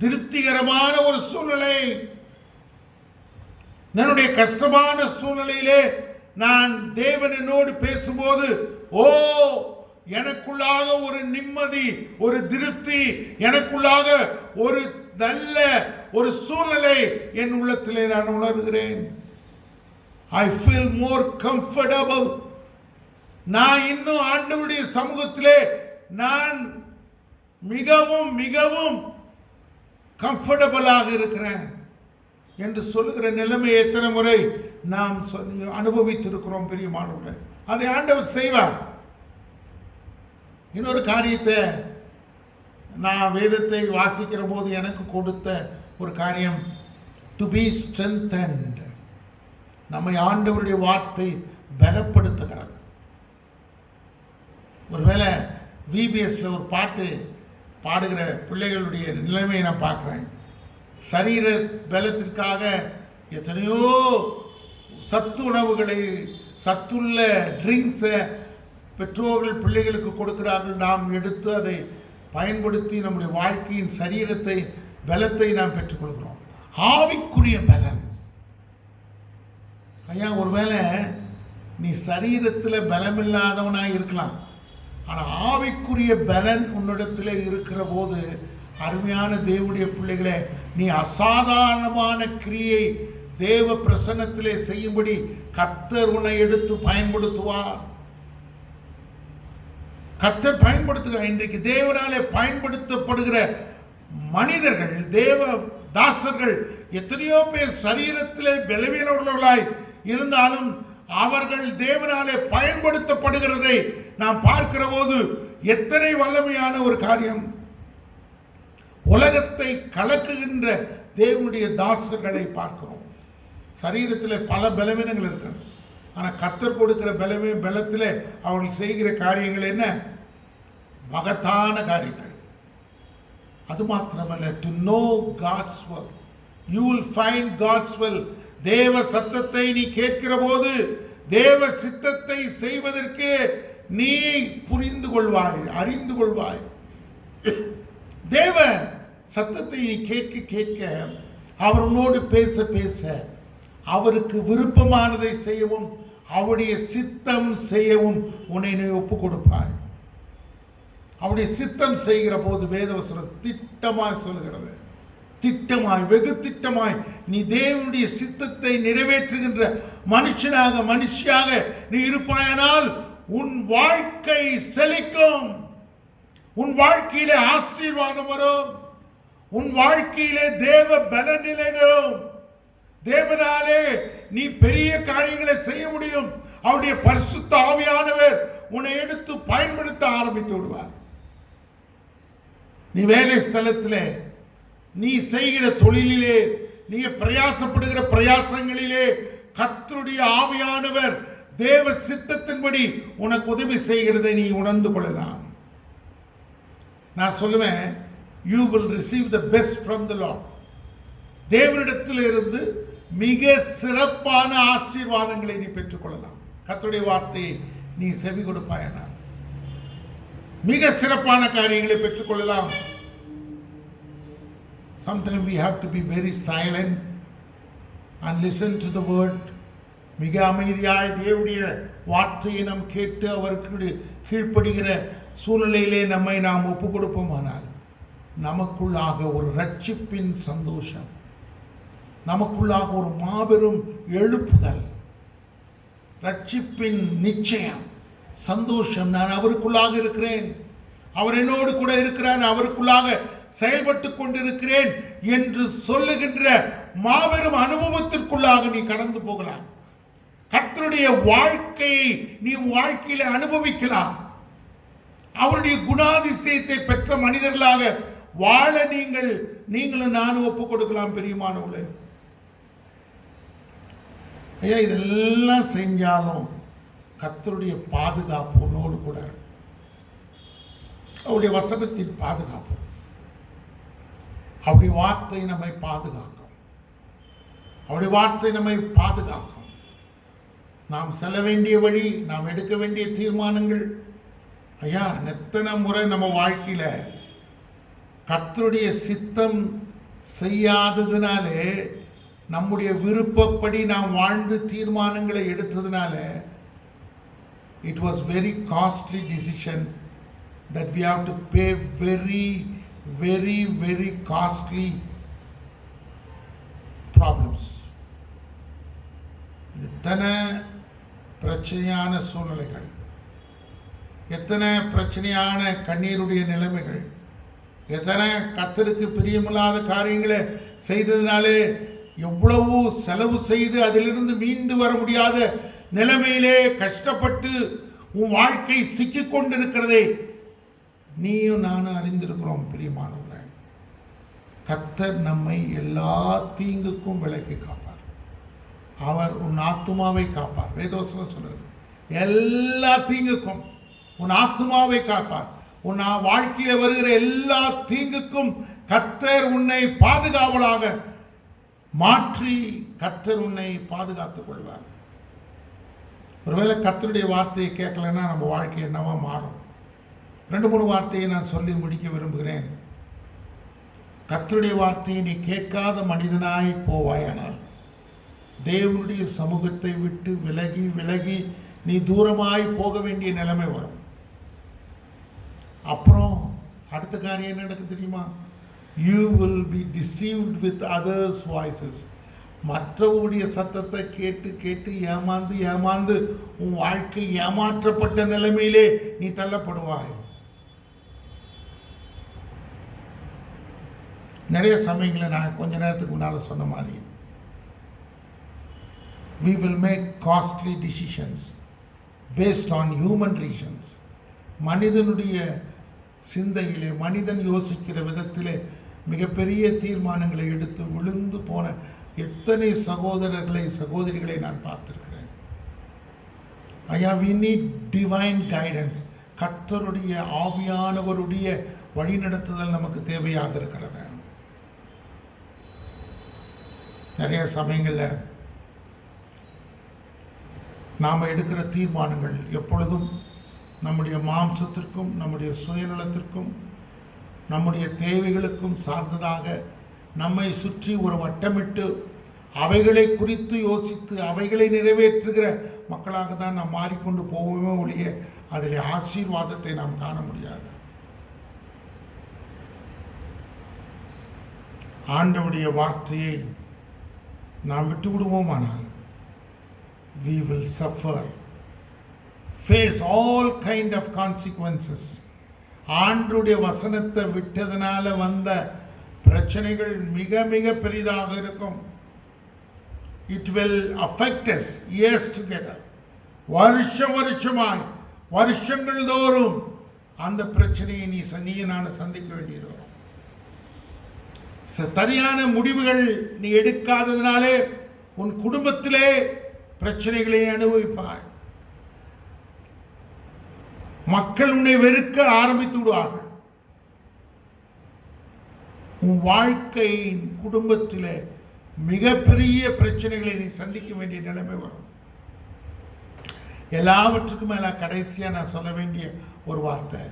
திருப்திகரமான ஒரு சூழ்நிலை. என்னுடைய கஷ்டமான சூழ்நிலையிலே நான் தேவன் என்னோடு பேசும்போது, ஓ, எனக்குள்ளாக ஒரு நிம்மதி, ஒரு திருப்தி, எனக்குள்ளாக ஒரு நல்ல ஒரு சூழ்நிலை என் உள்ளத்திலே நான் உணர்கிறேன். I feel more comfortable. நான் இன்னும் ஆண்டவருடைய சமூகத்திலே நான் மிகவும் மிகவும் கம்ஃபர்டபுளாக இருக்கிறேன் என்று சொல்லுகிற நிலைமை எத்தனை முறை நாம் அனுபவித்திருக்கிறோம் பிரியமானவர்களே. அதை ஆண்டவர் செய்வார். இன்னொரு காரியத்தை நான் வேதத்தை வாசிக்கிற போது எனக்கு கொடுத்த ஒரு காரியம், டு பி ஸ்ட்ரென்தன்ட். நம்மை ஆண்டவருடைய வார்த்தை பலப்படுத்துகிறது. ஒருவேளை விபிஎஸ்ல ஒரு பாட்டு பாடுகிற பிள்ளைகளுடைய நிலைமையை நான் பார்க்குறேன். சரீர பலத்திற்காக எத்தனையோ சத்து உணவுகளை, சத்துள்ள ட்ரிங்க்ஸை பெற்றோர்கள் பிள்ளைகளுக்கு கொடுக்கிறார்கள். நாம் எடுத்து அதை பயன்படுத்தி நம்முடைய வாழ்க்கையின் சரீரத்தை, பலத்தை நாம் பெற்றுக்கொள்கிறோம். ஆவிக்குரிய பலன். ஐயா, ஒருவேளை நீ சரீரத்தில் பலமில்லாதவனாக இருக்கலாம், ஆனால் ஆவிக்குரிய பலன் உன்னிடத்தில் இருக்கிற போது, அருமையான தேவனுடைய பிள்ளைகளே, நீ அசாதாரணமான கிரியை தேவ பிரசன்னத்திலே செய்யும்படி கர்த்தர் உன்னை எடுத்து பயன்படுத்துவார். கர்த்தர் பயன்படுத்துகிறார். இன்றைக்கு தேவனாலே பயன்படுத்தப்படுகிற மனிதர்கள், தேவ தாசர்கள் எத்தனையோ பேர் சரீரத்திலே பலவீனர்களாய் இருந்தாலும் அவர்கள் தேவனாலே பயன்படுத்தப்படுகிறதை நாம் பார்க்கிற போது எத்தனை வல்லமையான ஒரு காரியம். உலகத்தை கலக்குகின்ற தேவனுடைய தாசர்களை பார்க்கிறோம். சரீரத்தில் பல பலவீனங்கள் இருக்கிறது, ஆனால் கர்த்தர் கொடுக்கிற பலத்தில் அவர்கள் செய்கிற காரியங்கள் என்ன? மகத்தான காரியங்கள். அது மாத்திரமல்ல, to know God's will. You will find God's will. தேவ சத்தத்தை நீ கேட்கிற போது தேவ சித்தத்தை செய்வதற்கு நீ புரிந்து கொள்வாய், அறிந்து கொள்வாய். தேவ சத்தத்தை நீ கேட்க கேட்க, அவர் உன்னோடு பேச பேச, அவருக்கு விருப்பமானதை செய்யவும் அவருடைய சித்தம் செய்யவும் உன்னை நீ ஒப்பு கொடுப்பாய். அவருடைய சித்தம் செய்கிற போது வேதவசனம் திட்டமாய் சொல்கிறது, திட்டமாய், வெகு திட்டமாய் நீ தேவனுடைய சித்தத்தை நிறைவேற்றுகின்ற மனுஷியாக நீ இருப்பாயானால் உன் வாழ்க்கை செழிக்கும். உன் வாழ்க்கையிலே ஆசீர்வாதம் வரும். உன் வாழ்க்கையிலே தேவ பலன் நிலையும். தேவனாலே நீ பெரிய காரியங்களை செய்ய முடியும். அவருடைய பரிசுத்த ஆவியானவர் உன்னை எடுத்து பயன்படுத்த ஆரம்பித்து விடுவார். நீ வேலை ஸ்தலத்திலே, நீ செய்கிற தொழிலிலே, நீ பிரயாசப்படுகிற பிரயாசங்களிலே கர்த்தருடைய ஆவியானவர் தேவ சித்தத்தின்படி உனக்கு உதவி செய்கிறதை நீ உணர்ந்து கொள்ளலாம். நான் சொல்லுவேன், you will receive the best from the Lord. தேவனிடத்தில் இருந்து மிக சிறப்பான ஆசீர்வாதங்களை நீ பெற்றுக்கொள்ளலாம். கர்த்தருடைய வார்த்தையை நீ செவி கொடுப்பாயானால் மிக சிறப்பான காரியங்களை பெற்றுக்கொள்ளலாம். Sometimes we have to be very silent and listen to the word. மிக அமைதியாய் தேவனுடைய வார்த்தையை நாம் கேட்டு அவருக்கு கீழ்ப்படுகிற சூழ்நிலையிலே நம்மை நாம் ஒப்பு கொடுப்போமானால் நமக்குள்ளாக ஒரு ரட்சிப்பின் சந்தோஷம், நமக்குள்ளாக ஒரு மாபெரும் எழுப்புதல், ரட்சிப்பின் நிச்சயம், சந்தோஷம். நான் அவருக்குள்ளாக இருக்கிறேன், அவர் என்னோடு கூட இருக்கிறார், அவருக்குள்ளாக செயல்பட்டு கொண்டிருக்கிறேன் என்று சொல்லுகின்ற மாபெரும் அனுபவத்திற்குள்ளாக நீ கடந்து போகலாம். கர்த்தருடைய வாழ்க்கையை நீ வாழ்க்கையில அனுபவிக்கலாம். அவருடைய குணாதிசயத்தை பெற்ற மனிதர்களாக வாழ நீங்களும் நானும் ஒப்புக் கொடுக்கலாம். பெரியமானவர்களே, ஐயா, இதெல்லாம் செஞ்சாலும் கர்த்தருடைய பாதுகாப்பு உன்னோடு கூட இருக்கு. அவருடைய வசனத்தின் பாதுகாப்பு, அவருடைய வார்த்தை நம்மை பாதுகாக்கும். அவருடைய வார்த்தை நம்மை பாதுகாக்கும். நாம் செல்ல வேண்டிய வழி, நாம் எடுக்க வேண்டிய தீர்மானங்கள், ஐயா, எத்தனை முறை நம்ம வாழ்க்கையில கர்த்தருடைய சித்தம் செய்யாததுனாலே, நம்முடைய விருப்பப்படி நாம் வாழ்ந்து தீர்மானங்களை எடுத்ததுனால, it was very costly decision that we have to pay very, very, very costly problems. எத்தனை பிரச்சனையான சூழ்நிலைகள், எத்தனை பிரச்சனையான கண்ணீருடைய நிலைமைகள், எத்தனை கர்த்தருக்கு பிரியமில்லாத காரியங்களை செய்ததினாலே எவ்வளவு செலவு செய்து அதிலிருந்து மீண்டு வர முடியாத நிலைமையிலே கஷ்டப்பட்டு உன் வாழ்க்கை சிக்கிக் கொண்டிருக்கிறதை நீயும் நானும் அறிந்திருக்கிறோம் பிரியமானவர்களே, கர்த்தர் நம்மை எல்லா தீங்குக்கும் விலக்கி காப்பார். அவர் உன் ஆத்துமாவை காப்பார். வேதவசனம் சொல்லுது, எல்லா தீங்குக்கும் உன் ஆத்துமாவை காப்பார். உன் வாழ்க்கையில் வருகிற எல்லா தீங்குக்கும் கர்த்தர் உன்னை பாதுகாவலாக மாற்றி கர்த்தர் உன்னை பாதுகாத்துக் கொள்வார். ஒருவேளை கர்த்தருடைய வார்த்தையை கேட்கலன்னா நம்ம வாழ்க்கை என்னவா மாறும்? 2-3 வார்த்தையை நான் சொல்லி முடிக்க விரும்புகிறேன். கர்த்தருடைய வார்த்தையை நீ கேட்காத மனிதனாய் போவாயானால் தேவனுடைய சமூகத்தை விட்டு விலகி விலகி நீ தூரமாய் போக வேண்டிய நிலைமை வரும். அப்புறம் அடுத்த காரியம் என்ன நடக்கும் தெரியுமா? You will be deceived with others' voices. மற்றவருடைய சத்தத்தை கேட்டு கேட்டு ஏமாந்து ஏமாந்து உன் வாழ்க்கை ஏமாற்றப்பட்ட நிலைமையிலே நீ தள்ளப்படுவாய். நிறைய சமயங்களில் நான் கொஞ்ச நேரத்துக்கு முன்னால் சொன்ன மாதிரி, we will make costly decisions based on human reasons. மனிதனுடைய சிந்தையிலே, மனிதன் யோசிக்கிற விதத்திலே மிகப்பெரிய தீர்மானங்களை எடுத்து விழுந்து போன எத்தனை சகோதரர்களை சகோதரிகளை நான் பார்த்திருக்கிறேன். ஐயா, we need divine guidance. கர்த்தருடைய ஆவியானவருடைய வழிநடத்துதல் நமக்கு தேவையாக இருக்கிறது. நிறைய சமயங்களில் நாம் எடுக்கிற தீர்மானங்கள் எப்பொழுதும் நம்முடைய மாம்சத்திற்கும் நம்முடைய சுயநலத்திற்கும் நம்முடைய தேவைகளுக்கும் சார்ந்ததாக நம்மை சுற்றி ஒரு வட்டமிட்டு அவைகளை குறித்து யோசித்து அவைகளை நிறைவேற்றுகிற மக்களாக தான் நாம் மாறிக்கொண்டு போவோமே ஒழிய அதில் ஆசீர்வாதத்தை நாம் காண முடியாது. ஆண்டவருடைய வார்த்தையை நாம் விட்டு விடுவோமானால் we will suffer, face all kind of consequences. ஆண்டவருடைய வசனத்தை விட்டதனால வந்த பிரச்சனைகள் மிக மிக பெரிதாக இருக்கும். It will affect us years together. வருஷமாய் வருஷங்கள் தோறும் அந்த பிரச்சனையை நீ நான் சந்திக்க வேண்டியது வரும். சரியான முடிவுகள் நீ எடுக்காததினாலே உன் குடும்பத்திலே பிரச்சனைகளை அனுபவிப்பாய். மக்கள் உன்னை வெறுக்க ஆரம்பித்து விடுவார்கள். உன் வாழ்க்கையின் குடும்பத்திலே மிகப்பெரிய பிரச்சனைகளை நீ சந்திக்க வேண்டிய நிலைமை வரும். எல்லாவற்றுக்கும் மேல கடைசியா நான் சொல்ல வேண்டிய ஒரு வார்த்தை,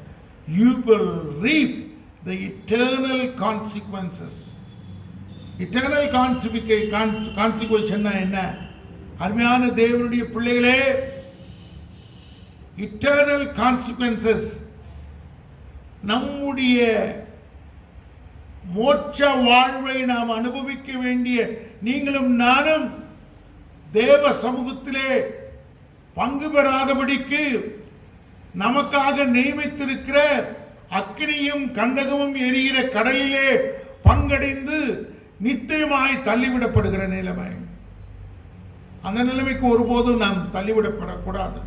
you will reap the eternal consequences. eternal consequence என்ன? அருமையான தேவனுடைய பிள்ளைகளே, eternal consequences நம்முடைய மோட்ச வாழ்வை நாம் அனுபவிக்க வேண்டிய நீங்களும் நானும் தேவ சமூகத்திலே பங்கு பெறாதபடிக்கு நமக்காக நியமித்திருக்கிற அக்கினியும் கந்தகமும் எரிகிற கடலிலே பங்கடைந்து நித்தியமாய் தள்ளிவிடப்படுகிற நிலைமை. அந்த நிலைமைக்கு ஒருபோதும் நாம் தள்ளிவிடப்படக்கூடாது.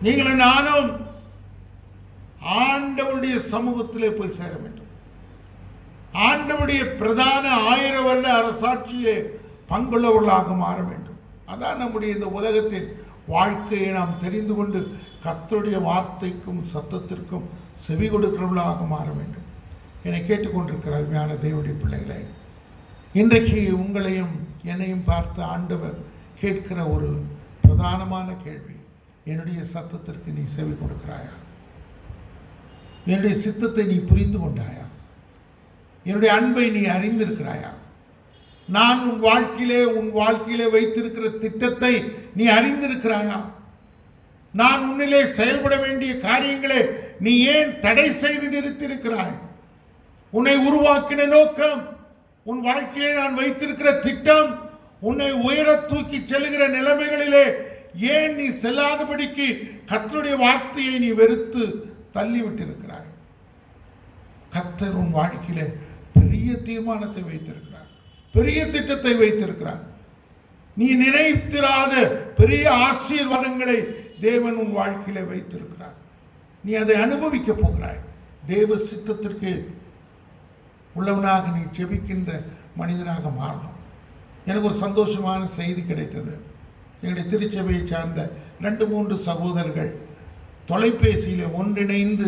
நீங்களும் நானும் ஆண்டவருடைய சமூகத்திலே போய் சேர வேண்டும். ஆண்டவருடைய பிரதான 1000 வருட அரசாட்சியிலே பங்குள்ளவர்களாக மாற வேண்டும். அதான் நம்முடைய இந்த உலகத்தின் வாழ்க்கையை நாம் தெரிந்து கொண்டு கர்த்தருடைய வார்த்தைக்கும் சத்தத்திற்கும் செவி கொடுக்கிறவர்களாக மாற வேண்டும். என்னை கேட்டுக்கொண்டிருக்கிற அருமையான தேவனுடைய பிள்ளைகளே, இன்றைக்கு உங்களையும் என்னையும் பார்த்து ஆண்டவர் கேட்கிற ஒரு பிரதானமான கேள்வி, என்னுடைய சத்தத்திற்கு நீ செவி கொடுக்கிறாயா? என்னுடைய சித்தத்தை நீ புரிந்து கொண்டாயா? என்னுடைய அன்பை நீ அறிந்திருக்கிறாயா? நான் உன் வாழ்க்கையிலே வைத்திருக்கிற திட்டத்தை நீ அறிந்திருக்கிறாயா? நான் உன்னிலே செயல்பட வேண்டிய காரியங்களை நீ ஏன் தடை செய்து நிறுத்தியிருக்கிறாய்? உன்னை உருவாக்கின நோக்கம், உன் வாழ்க்கையிலே நான் வைத்திருக்கிற திட்டம், உன்னை உயர தூக்கி செல்லுகிற நிலைமைகளிலே ஏன் நீ செல்லாதபடிக்கு கர்த்தருடைய வார்த்தையை நீ வெறுத்து தள்ளிவிட்டிருக்கிறாய்? கர்த்தர் உன் வாழ்க்கையிலே பெரிய தீர்மானத்தை வைத்திருக்கிறார், பெரிய திட்டத்தை வைத்திருக்கிறார். நீ நினைத்திராத பெரிய ஆசீர்வாதங்களை தேவன் உன் வாழ்க்கையிலே வைத்திருக்கிறார். நீ அதை அனுபவிக்க போகிறாய். தேவ சித்தத்திற்கு உள்ளவனாக நீ ஜெபிக்கின்ற மனிதனாக மாறணும். எனக்கு ஒரு சந்தோஷமான செய்தி கிடைத்தது. எங்களுடைய திருச்சபையை சார்ந்த 2-3 சகோதரர்கள் தொலைபேசியில் ஒன்றிணைந்து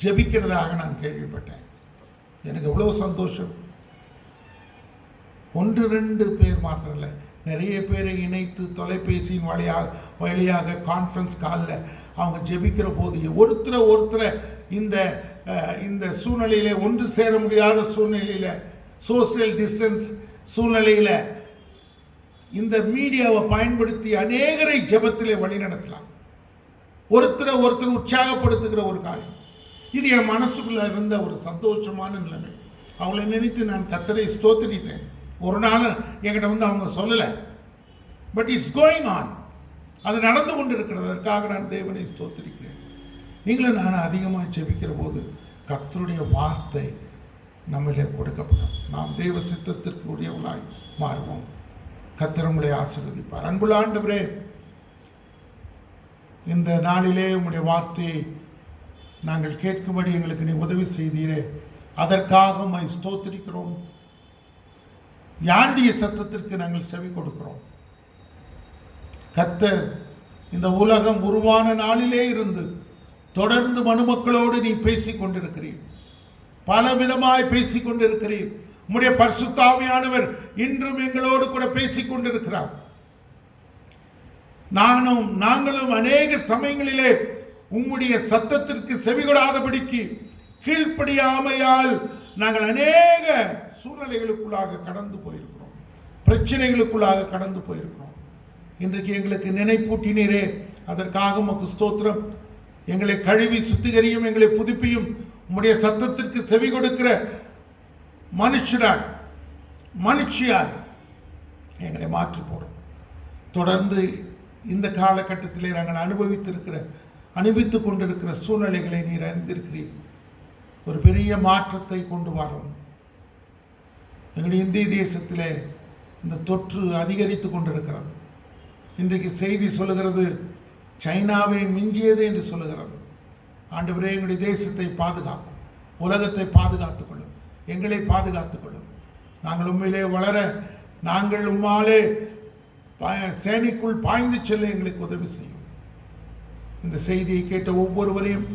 ஜெபிக்கிறதாக நான் கேள்விப்பட்டேன். எனக்கு எவ்வளோ சந்தோஷம். 1-2 பேர் மாத்திரம் இல்லை, நிறைய பேரை இணைத்து தொலைபேசியின் வழியாக கான்ஃபரன்ஸ் காலில் அவங்க ஜெபிக்கிற போது ஒருத்தரை இந்த சூழ்நிலையில் ஒன்று சேர முடியாத சூழ்நிலையில், சோசியல் டிஸ்டன்ஸ் சூழ்நிலையில் இந்த மீடியாவை பயன்படுத்தி அநேகரை ஜெபத்திலே வழி நடத்தலாம். ஒருத்தர் உற்சாகப்படுத்துகிற ஒரு காரியம். இது என் மனசுக்குள்ள இருந்த ஒரு சந்தோஷமான நிலைமை. அவங்களை நினைத்து நான் கர்த்தரை ஸ்தோத்திரித்தேன். ஒரு நாள் என்கிட்ட அவங்க சொல்லலை, பட் இட்ஸ் கோயிங் ஆன். அது நடந்து கொண்டு இருக்கிறதற்காக நான் தேவனை ஸ்தோத்திரிக்கிறேன். நீங்களும் நான் அதிகமாக ஜெபிக்கிற போது கர்த்தருடைய வார்த்தை நம்மளே கொடுக்கப்படும். நாம் தேவ சித்தத்திற்கு உரியவளாய் மாறுவோம். கர்த்தர் உங்களை ஆசீர்வதிப்பார். அன்புள்ள ஆண்டவரே, இந்த நாளிலே உம்முடைய வார்த்தையை நாங்கள் கேட்கும்படி எங்களுக்கு நீ உதவி செய்தீரே, அதற்காக உம்மை ஸ்தோத்திரிக்கிறோம். யாருடைய சத்தத்திற்கு நாங்கள் செவி கொடுக்கிறோம். கர்த்தர் இந்த உலகம் உருவான நாளிலே இருந்து தொடர்ந்து மனுமக்களோடு நீ பேசிக் கொண்டிருக்கிறீர். பல விதமாய் பேசிக் கொண்டிருக்கிறீர். உம்முடைய பரிசுத்த ஆவியானவர் இன்றும் எங்களோடு கூட பேசிக் கொண்டிருக்கிறார். நாங்களும் அநேக சமயங்களிலே உம்முடைய சத்தத்திற்கு செவிகொடாதபடிக்கு கீழ்ப்படியாமையால் நாங்கள் அநேக சூழ்நிலைகளுக்குள்ளாக கடந்து போயிருக்கிறோம், பிரச்சனைகளுக்குள்ளாக கடந்து போயிருக்கிறோம். இன்றைக்கு எங்களுக்கு நினைப்பூட்டினீரே, அதற்காக உமக்கு ஸ்தோத்திரம். எங்களை கழுவி சுத்திகரியும், எங்களை புதுப்பியும். உம்முடைய சத்தத்திற்கு செவி கொடுக்கிற மனுஷியாய் எங்களை மாற்றி போடும். தொடர்ந்து இந்த காலகட்டத்திலே நாங்கள் அனுபவித்துக் கொண்டிருக்கிற சூழ்நிலைகளை நீர் அறிந்திருக்கிறீர். ஒரு பெரிய மாற்றத்தை கொண்டு வரும். எங்களுடைய இந்திய தேசத்திலே இந்த தொற்று அதிகரித்து கொண்டிருக்கிறது. இன்றைக்கு செய்தி சொல்லுகிறது சைனாவை மிஞ்சியது என்று சொல்லுகிறது. ஆண்டவரே, எங்களுடைய தேசத்தை பாதுகாக்கும், உலகத்தை பாதுகாத்துக் கொள்ளும், எங்களை பாதுகாத்துக் கொள்ளும். நாங்கள் உண்மையிலே வளர, நாங்கள் உம்மாலே சேனைக்குள் பாய்ந்து செல்ல எங்களுக்கு உதவி செய்யும். இந்த செய்தியை கேட்ட ஒவ்வொருவரையும்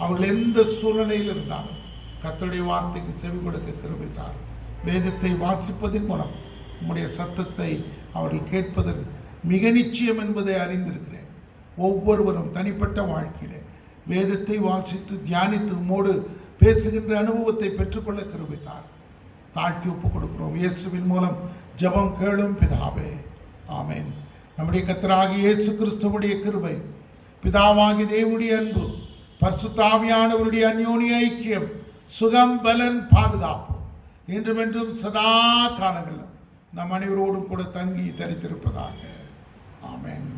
அவர்கள் எந்த சூழ்நிலையில் இருந்தாலும் கர்த்தருடைய வார்த்தைக்கு செவி கொடுக்க கிருபை தாரும். வேதத்தை வாசிப்பதன் மூலம் உம்முடைய சத்தத்தை அவர்கள் கேட்பதற்கு மிக நிச்சயம் என்பதை அறிந்திருக்கிறேன். ஒவ்வொருவரும் தனிப்பட்ட வாழ்க்கையிலே வேதத்தை வாசித்து தியானித்து உம்மோடு பேசுகின்ற அனுபவத்தை பெற்றுக்கொள்ள கிருபை தாரும். தாழ்த்தி ஒப்புக் கொடுக்கிறோம். இயேசுவின் மூலம் ஜெபம் கேளும் பிதாவே, ஆமென். நம்முடைய கர்த்தராகிய இயேசு கிறிஸ்துவுடைய கிருபை, பிதாவாகிய தேவனுடைய அன்பு, பரிசுத்த ஆவியானவருடைய அந்யோன்ய ஐக்கியம், சுகம், பலன், பாதுகாப்பு இன்றும் என்றும் சதா காலங்களிலும் நம் அனைவரோடும் கூட தங்கி தரித்திருப்பதாக. ஆமென்.